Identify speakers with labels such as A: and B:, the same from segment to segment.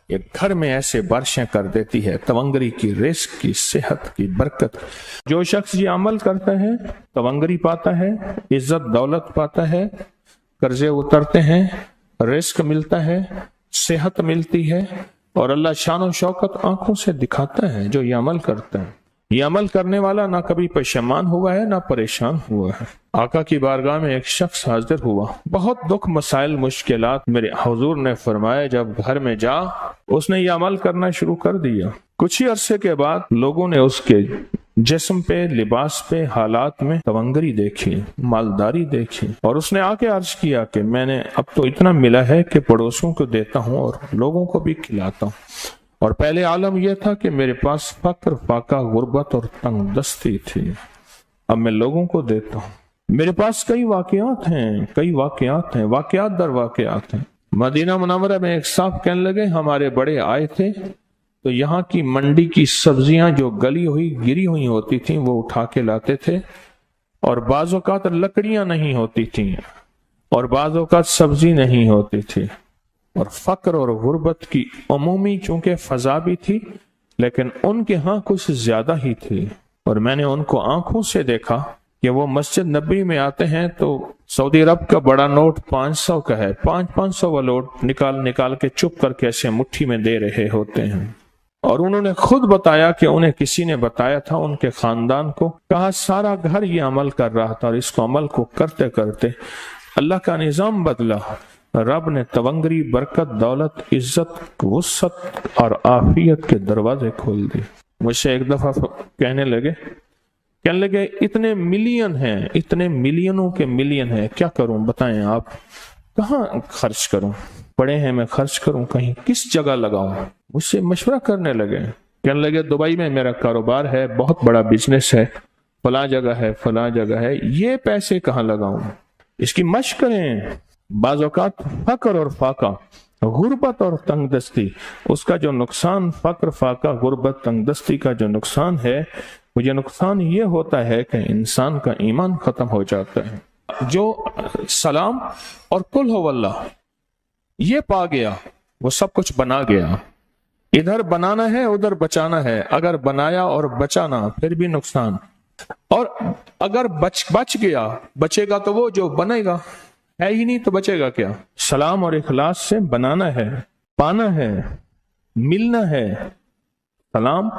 A: ये घर में ऐसे बारिशें कर देती है, तवंगरी की, रिस्क की, सेहत की, बरकत। जो शख्स ये अमल करता है तवंगरी पाता है, इज्जत दौलत पाता है, कर्जे उतरते हैं, रिस्क मिलता है, सेहत मिलती है, और अल्लाह शान शौकत आंखों से दिखाता है जो ये अमल करता है। ये अमल करने वाला ना कभी परेशान हुआ है ना परेशान हुआ है। आका की बारगाह में एक शख्स हाजिर हुआ, बहुत दुख मसाइल मुश्किलात मेरे हुजूर ने फरमाया जब घर में जा, उसने ये अमल करना शुरू कर दिया। कुछ ही अरसे के बाद लोगों ने उसके जिस्म पे, लिबास पे, हालात में तवंगरी देखी, मालदारी देखी, और उसने आके अर्ज किया कि मैंने अब तो इतना मिला है कि पड़ोसियों को देता हूँ और लोगों को भी खिलाता हूँ, और पहले आलम यह था कि मेरे पास फक्र, फाका, गुर्बत और तंगदस्ती थी, अब मैं लोगों को देता हूँ। मेरे पास कई वाकयात हैं, वाकयात दर वाकयात हैं। मदीना मुनव्वरा में एक साहब कहने लगे, हमारे बड़े आए थे तो यहाँ की मंडी की सब्जियां जो गली हुई, गिरी हुई होती थी, वो उठा के लाते थे, और बाज़ औक़ात लकड़ियां नहीं होती थी, और बाज़ औक़ात सब्जी नहीं होती थी, और फक्र और गुर्बत की अमूमी चूंकि फजा भी थी, लेकिन उनके यहाँ कुछ ज्यादा ही थी। और मैंने उनको आंखों से देखा कि वो मस्जिद नबी में आते हैं तो सऊदी अरब का बड़ा नोट 500 का है, 500 वाला नोट निकाल के चुप करके ऐसे मुट्ठी में दे रहे होते हैं। और उन्होंने खुद बताया कि उन्हें किसी ने बताया था, उनके खानदान को कहा, सारा घर ये अमल कर रहा था, और इसको अमल को करते करते अल्लाह का निजाम बदला। रब ने तवंगरी, बरकत, दौलत, इज्जत, वुसअत और आफियत के दरवाजे खोल दिए। मुझसे एक दफा कहने लगे इतने मिलियन हैं, इतने मिलियनों के मिलियन हैं, क्या करूं बताएं आप, कहाँ खर्च करूं, पड़े हैं मैं खर्च करूं कहीं, किस जगह लगाऊं। मुझसे मशवरा करने लगे, कहने लगे दुबई में मेरा कारोबार है, बहुत बड़ा बिजनेस है, फला जगह है, ये पैसे कहाँ लगाऊं, इसकी मशक करें। बाज़ औक़ात फक्र और फाका, गुर्बत और तंगदस्ती, उसका जो नुकसान, फक्र, फाका, गुर्बत, तंगदस्ती का जो नुकसान है, वो ये नुकसान ये होता है कि इंसान का ईमान खत्म हो जाता है। जो सलाम और कुल हो वल्लाह ये पा गया, वो सब कुछ बना गया। इधर बनाना है, उधर बचाना है, अगर बनाया और बचाना फिर भी नुकसान, और अगर बच गया, बचेगा तो वो जो बनेगा, है ही नहीं तो बचेगा क्या। सलाम और इखलास से बनाना है, पाना है, मिलना है। सलाम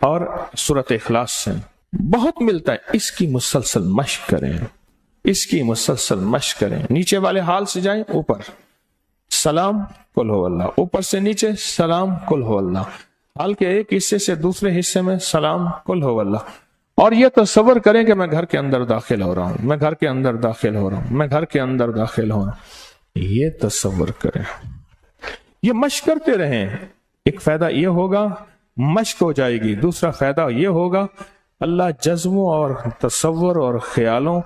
A: और सूरत इखलास से बहुत मिलता है। इसकी मुसलसल मश्क करें, इसकी मुसलसल मश्क करें। नीचे वाले हाल से जाएं ऊपर, सलाम कुल हो अल्लाह, ऊपर से नीचे सलाम कुल हो अल्लाह, हाल के एक हिस्से से दूसरे हिस्से में सलाम कुल हो अल्लाह। और ये तसव्वुर करें कि मैं घर के अंदर दाखिल हो रहा हूं, मैं घर के अंदर दाखिल हो रहा हूं, मैं घर के अंदर दाखिल हो रहा हूं। ये तसव्वुर करें, ये मश्क करते रहें। एक फायदा ये होगा, मश्क हो जाएगी। दूसरा फायदा ये होगा, अल्लाह जज्बों और तसव्वुर और ख्यालों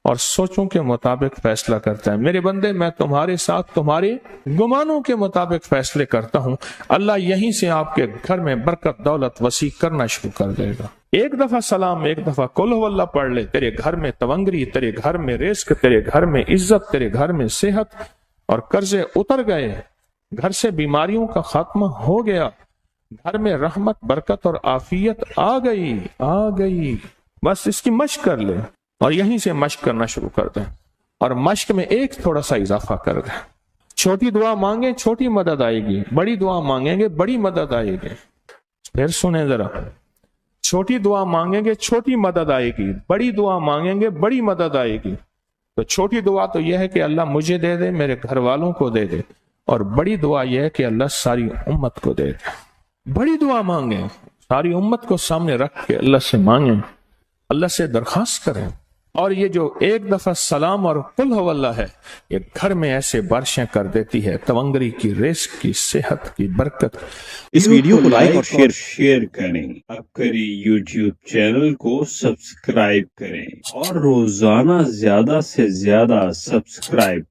A: और सोचों के मुताबिक फैसला करता है। मेरे बंदे, मैं तुम्हारे साथ तुम्हारे गुमानों के मुताबिक फैसले करता हूं। अल्लाह यहीं से आपके घर में बरकत, दौलत वसी करना शुरू कर देगा। एक दफा सलाम, एक दफा कुल हु अल्लाह पढ़ ले, तेरे घर में तवंगरी, तेरे घर में रिस्क, तेरे घर में इज्जत, तेरे घर में सेहत, और कर्जे उतर गए, घर से बीमारियों का खात्मा हो गया, घर में रहमत, बरकत और आफियत आ गई। बस इसकी मश्क कर ले, और यहीं से मश्क करना शुरू कर दें, और मश्क में एक थोड़ा सा इजाफा कर दें। छोटी दुआ मांगे, छोटी मदद आएगी। बड़ी दुआ मांगेंगे, बड़ी मदद आएगी। फिर सुने जरा, छोटी दुआ मांगेंगे, छोटी मदद आएगी। बड़ी दुआ मांगेंगे, बड़ी मदद आएगी। तो छोटी दुआ तो यह है कि अल्लाह मुझे दे दे, मेरे घर वालों को दे दे, और बड़ी दुआ यह है कि अल्लाह सारी उम्मत को दे दे। बड़ी दुआ मांगे, सारी उम्मत को सामने रख के अल्लाह से मांगे, अल्लाह से दरखास्त करें। और ये जो एक दफा सलाम और कुल हु अल्लाह है, ये घर में ऐसे बारिशें कर देती है, तवंगरी की, रिस्क की, सेहत की, बरकत।
B: इस वीडियो को लाइक और शेयर करें। अब करें यूट्यूब चैनल को सब्सक्राइब करें, और रोजाना ज्यादा से ज्यादा सब्सक्राइब